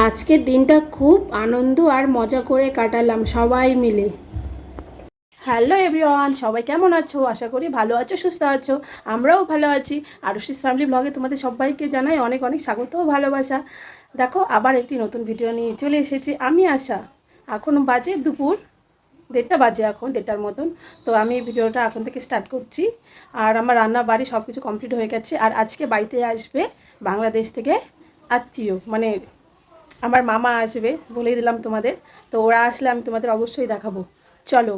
আজকের দিনটা খুব আনন্দ আর মজা করে কাটালাম সবাই মিলে। হ্যালো এভরিওয়ান, সবাই কেমন আছো? আশা করি ভালো আছো, সুস্থ আছো। আমরাও ভালো আছি। আরুষিস ফ্যামিলি ব্লগে তোমাদের সবাইকে জানাই অনেক অনেক স্বাগত ও ভালোবাসা। দেখো, আবার একটি নতুন ভিডিও নিয়ে চলে এসেছি। আমি আশা। এখন বাজে দুপুর 1:30 বাজে, এখন 1:30-র মতন। তো আমি ভিডিওটা এখন থেকে স্টার্ট করছি। আর আমার রান্না বাড়ি সব কিছু কমপ্লিট হয়ে গেছে। আর আজকে বাড়িতে আসবে বাংলাদেশ থেকে আত্মীয়, মানে আমার মামা আসবে, বলেই দিলাম তোমাদের। তো ওরা আসলে আমি তোমাদের অবশ্যই দেখাবো। চলো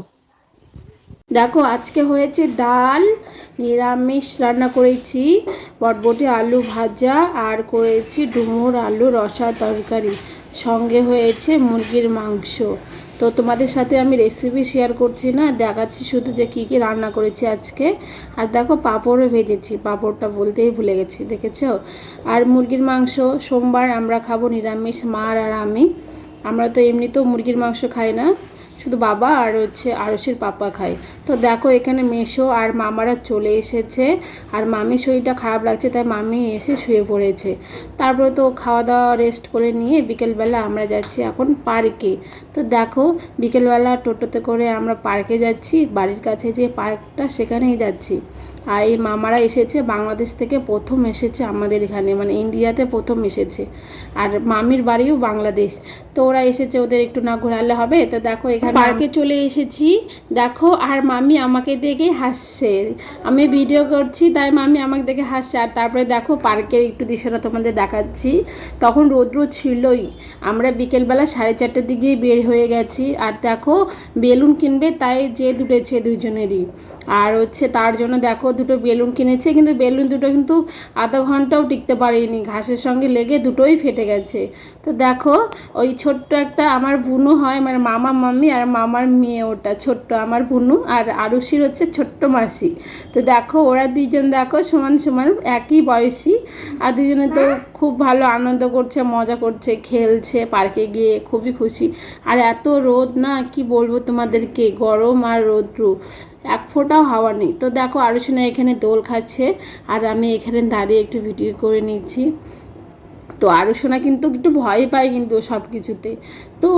দেখো, আজকে হয়েছে ডাল, নিরামিষ রান্না করেছি, বটবটি আলু ভাজা, আর করেছি ডুমুর আলু রসা তরকারি, সঙ্গে হয়েছে মুরগির মাংস। তো তোমাদের সাথে আমি রেসিপি শেয়ার করছি না, দেখাচ্ছি শুধু যে কী কী রান্না করেছি আজকে। আর দেখো, পাঁপড়ও ভেজেছি, পাঁপড়টা বলতেই ভুলে গেছি, দেখেছো। আর মুরগির মাংস সোমবার আমরা খাবো নিরামিষ, মা আর আমি। আমরা তো এমনিতেও মুরগির মাংস খাই না, শুধু বাবা আর আরুষির পাপা খায়। তো দেখো, এখানে মেশো আর মামারা চলে এসেছে। আর মামির শরীরটা খারাপ লাগছে, তাই মামি এসে শুয়ে পড়েছে। তারপরে তো খাওয়া দাওয়া রেস্ট করে নিয়ে বিকেলবেলা আমরা যাচ্ছি এখন পার্কে। তো দেখো, বিকেলবেলা টোটোতে করে আমরা পার্কে যাচ্ছি, বাড়ির কাছে যে পার্কটা সেখানেই যাচ্ছি। আর এই মামারা এসেছে বাংলাদেশ থেকে, প্রথম এসেছে আমাদের এখানে, মানে ইন্ডিয়াতে প্রথম এসেছে। আর মামির বাড়িও বাংলাদেশ। তো ওরা এসেছে, ওদের একটু না ঘোরালে হবে। তো দেখো, এখানে পার্কে চলে এসেছি। দেখো, আর মামি আমাকে দেখে হাসছে, আমি ভিডিও করছি তাই মামি আমাকে দেখে হাসছে। আর তারপরে দেখো, পার্কের একটু দৃশ্যটা তোমাদের দেখাচ্ছি। তখন রৌদ্র ছিলই, আমরা বিকেলবেলা 4:30টার দিকেই বের হয়ে গেছি। আর দেখো, বেলুন কিনবে, তাই যে দুটেছে দুজনেরই। আর তার জন্য দেখো দুটো বেলুন কিনেছে, কিন্তু বেলুন দুটো কিন্তু আধা ঘন্টাও টিকতে পারেনি, ঘাসের সঙ্গে লেগে দুটোই ফেটে গেছে। তো দেখো, ওই ছোট্ট একটা আমার বুনু হয়, মানে মামা মামি আর মামার মেয়ে, ওটা ছোট্ট আমার বুনু, আর আরুষির ছোট্ট মাসি। তো দেখো, ওরা দুইজন দেখো সমান সমান একই বয়সী। আর দুজনে তো খুব ভালো আনন্দ করছে, মজা করছে, খেলছে পার্কে গিয়ে, খুবই খুশি। আর এত রোদ না, কি বলবো তোমাদেরকে, গরম আর রৌদ্র, এক ফোঁটাও হাওয়া নেই। তো দেখো, আরুষিনা এখানে দোল খাচ্ছে, আর আমি এখানে দাঁড়িয়ে একটু ভিডিও করে নিচ্ছি। তো আরুষিনা কিন্তু একটু ভয় পায় কিন্তু সব কিছুতে। তো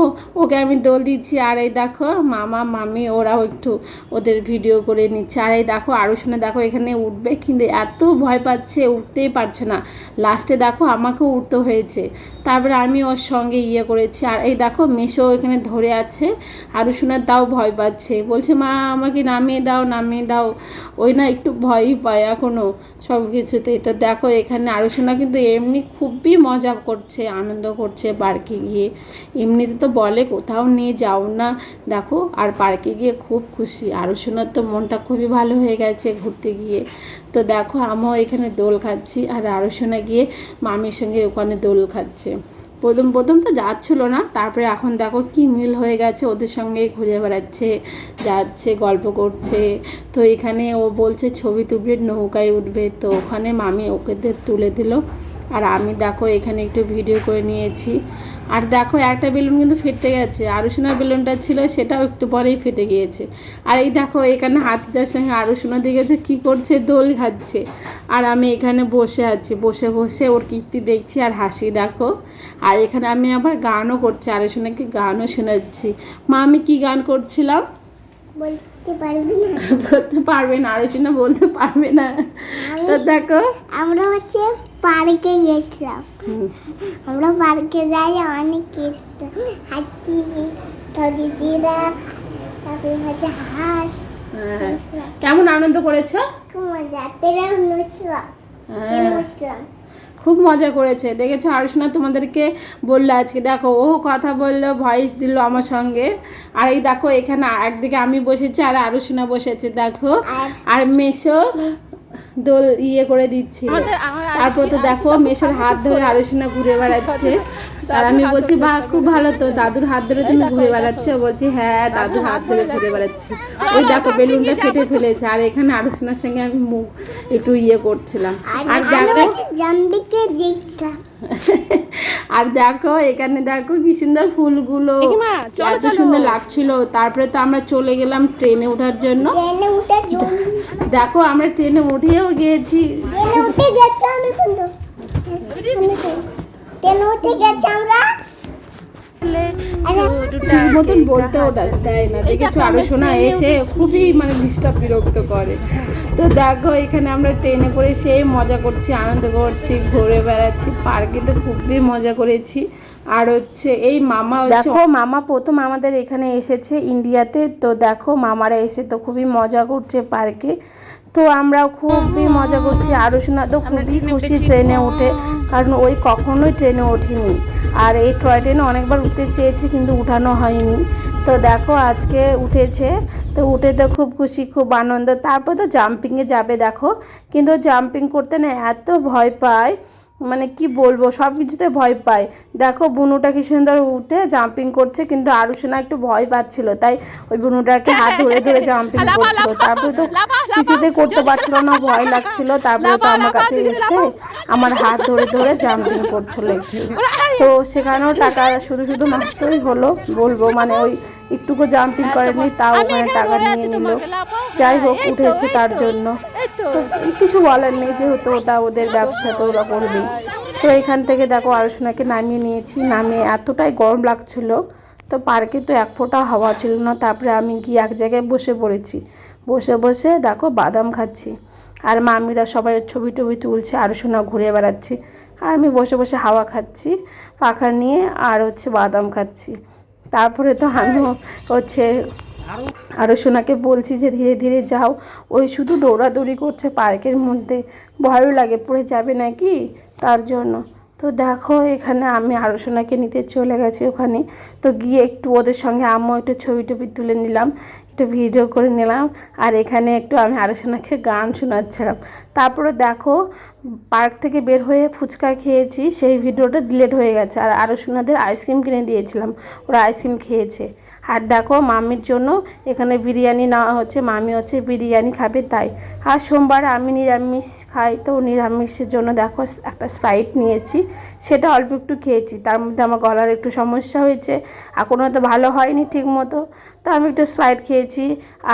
ওকে আমি দোল দিচ্ছি। আর এই দেখো, মামা মামি ওরাও একটু ওদের ভিডিও করে নিচ্ছে। আর এই দেখো, আরুষিনা দেখো এখানে উঠবে, কিন্তু এত ভয় পাচ্ছে, উঠতেই পারছে না। লাস্টে দেখো আমাকেও উঠতে হয়েছে, তারপরে আমি ওর সঙ্গে করেছি। আর এই দেখো, মেশো এখানে ধরে আছে, আরুষিনা তাও ভয় পাচ্ছে, বলছে মা আমাকে নামিয়ে দাও নামিয়ে দাও। ওই না একটু ভয়ই পায় এখনও সব কিছুতেই। তো দেখো, এখানে আরুষিনা কিন্তু এমনি খুবই মজা করছে, আনন্দ করছে পার্কে গিয়ে। এমনিতে তো বলে কোথাও নিয়ে যাও না, দেখো, আর পার্কে গিয়ে খুব খুশি। আরুষিনার তো মনটা খুবই ভালো হয়ে গেছে ঘুরতে গিয়ে। তো দেখো, আমিও এখানে দোল খাচ্ছি, আর আরুষিনা গিয়ে মামির সঙ্গে ওখানে দোল খাচ্ছে। প্রথম প্রথম তো যাচ্ছিল না, তারপরে এখন দেখো কি মিল হয়ে গেছে, ওদের সঙ্গে ঘুরে বেড়াচ্ছে, যাচ্ছে, গল্প করছে। তো এখানে ও বলছে ছবি তুলবে, নৌকায় উঠবে, তো ওখানে মামি ওকে তুলে দিল। আর আমি দেখো এখানে একটু ভিডিও করে নিয়েছি। আর দেখো, একটা বেলুন কিন্তু ফেটে গেছে, আরুষিনার বেলুনটা ছিল সেটাও একটু পরেই ফেটে গিয়েছে। আর এই দেখো, এখানে হাতিটার সঙ্গে আরুষিনা দেখেছে কী করছে, দোল খাচ্ছে। আর আমি এখানে বসে আছি, বসে বসে ওর কীর্তি দেখছি আর হাসি দেখো। আর এখানে আমি আবার গানও করছি, আরুষিনাকে গানও শোনাচ্ছি। মা, আমি কী গান করছিলাম বলতে পারবে না, আরুষিনা বলতে পারবে না। তো দেখো, আমরা পার্কে গেছিলাম, আমরা পার্কে যাই অনেক কিছু, হাতি, জিরা, তারপরে হাঁস। কেমন আনন্দ করেছো? খুব মজা, তেরা নুছিলাম। খুব মজা করেছে, দেখেছো। আরুষিনা তোমাদেরকে বললো আজকে, দেখো ও কথা বললো, ভয়েস দিল আমার সঙ্গে। আর এই দেখো, এখানে একদিকে আমি বসেছি আর আরুষিনা বসেছে দেখো। আর মেশো দোল করে দিচ্ছি। তারপর তো দেখো, মেশোর হাত ধরে আরুষিনা ঘুরে বেড়াচ্ছে। আর আমি বলছি বাহ, খুব ভালো তো, দাদুর হাত ধরে তুমি ঘুরে বেড়াচ্ছ। বলছি হ্যাঁ, দাদুর হাত ধরে ঘুরে বেড়াচ্ছি। ওই দেখো, বেলুনটা ফেটে ফেলেছে। আর এখানে আরুষিনার সঙ্গে আমি মুখ একটু করছিলাম। আর দেখো, জাম্বিকে দেখছিলাম। আর দেখো, এখানে দেখো কি সুন্দর ফুলগুলো, এত সুন্দর লাগছিল। তারপরে তো আমরা চলে গেলাম ট্রেনে ওঠার জন্য। দেখো, আমরা ট্রেনে উঠেও গিয়েছি। ট্রেনে উঠে গেছি আমরা। ঠিক মতন বলতেও দেয় না, দেখেছো আরো শোনা এসে খুবই মানে ডিস্টার্ব বিরক্ত করে। তো দেখো এখানে আমরা ট্রেনে করে সেই মজা করছি, আনন্দ করছি, ঘুরে বেড়াচ্ছি, পার্কে তো খুবই মজা করেছি। আর হচ্ছে এই মামা, দেখো মামা প্রথম আমাদের এখানে এসেছে ইন্ডিয়াতে, তো দেখো মামারা এসে তো খুবই মজা করছে পার্কে। তো আমরাও খুবই মজা করছি, আরও শোনা তো খুবই খুশি ট্রেনে উঠে, কারণ ওই কখনোই ট্রেনে ওঠেনি। আর এই টয় ট্রেনে অনেকবার উঠতে চেয়েছে কিন্তু উঠানো হয়নি। তো দেখো আজকে উঠেছে, তো উঠে তো খুব খুশি, খুব আনন্দ। তারপর তো জাম্পিংয়ে যাবে দেখো, কিন্তু জাম্পিং করতে না এত ভয় পায়, মানে কি বলবো, সব কিছুতে ভয় পায়। দেখো বুনুটা কি সুন্দর উঠে জাম্পিং করছে, কিন্তু আরুষনা একটু ভয় পাচ্ছিল, তাই ওই বুনুটাকে হাত ধরে ধরে জাম্পিং করছিল। তারপরে তো কিছুতে করতে পারছিল না, ভয় লাগছিল। তারপরে তো আমার কাছে এসে আমার হাত ধরে ধরে জাম্পিং করছিল একটু। তো সেখানেও টাকা শুধু শুধু নষ্টই হলো বলবো, মানে ওই একটুকু জাম্পিং করেনি, তাও ওখানে টাকা নিয়ে নিল। যাই হোক উঠেছে তার জন্য, তো কিছু বলার নেই, যেহেতু ওটা ওদের ব্যবসা, তো ওরা করবেই। তো এখান থেকে দেখো আরুষনাকে নামিয়ে নিয়েছি, নামিয়ে এতটাই গরম লাগছিল, তো পার্কে তো এক ফোঁটা হাওয়া ছিল না। তারপরে আমি গিয়ে এক জায়গায় বসে পড়েছি, বসে বসে দেখো বাদাম খাচ্ছি, আর মামিরা সবাই ছবি টবি তুলছে, আরুষনা ঘুরে বেড়াচ্ছি, আর আমি বসে বসে হাওয়া খাচ্ছি পাখা নিয়ে, আর হচ্ছে বাদাম খাচ্ছি। তারপরে তো আমিও হচ্ছে আরও সোনাকে বলছি যে ধীরে ধীরে যাও, ওই শুধু দৌড়াদৌড়ি করছে পার্কের মধ্যে, ভয়ও লাগে পড়ে যাবে নাকি, তার জন্য। তো দেখো এখানে আমি আরও সোনাকে নিতে চলে গেছি ওখানে, তো গিয়ে একটু ওদের সঙ্গে আম্মু একটু ছবি টবি তুলে নিলাম, একটু ভিডিও করে নিলাম, আর এখানে একটু আমি আরও সোনাকে গান শোনাচ্ছিলাম। তারপরে দেখো পার্ক থেকে বের হয়ে ফুচকা খেয়েছি, সেই ভিডিওটা ডিলিট হয়ে গেছে। আর আরও সোনাদের আইসক্রিম কিনে দিয়েছিলাম, ওরা আইসক্রিম খেয়েছে। আর দেখো মামির জন্য এখানে বিরিয়ানি নেওয়া হচ্ছে, মামি হচ্ছে বিরিয়ানি খাবে তাই। আর সোমবার আমি নিরামিষ খাই, তো নিরামিষের জন্য দেখো একটা স্প্রাইট নিয়েছি, সেটা অল্প একটু খেয়েছি। তার মধ্যে আমার গলার একটু সমস্যা হয়েছে, এখনও তো ভালো হয়নি ঠিক মতো, তো আমি একটু স্প্রাইট খেয়েছি।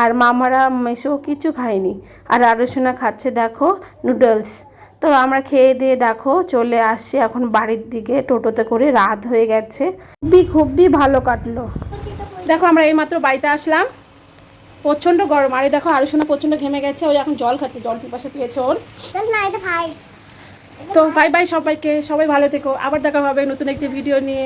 আর মামারা মেশো কিছু খায়নি, আর আলোচনা খাচ্ছে দেখো নুডলস। তো আমরা খেয়ে দিয়ে দেখো চলে আসছি এখন বাড়ির দিকে টোটোতে করে, রাত হয়ে গেছে, খুবই ভালো কাটলো। দেখো আমরা এইমাত্র বাড়িতে আসলাম, প্রচণ্ড গরম, আরে দেখো আরুষনা প্রচণ্ড ঘেমে গেছে, ওই এখন জল খাচ্ছে, জল পিপাসা পেয়েছে ওর। তো বাই বাই সবাইকে, সবাই ভালো থেকো, আবার দেখা হবে নতুন একটি ভিডিও নিয়ে।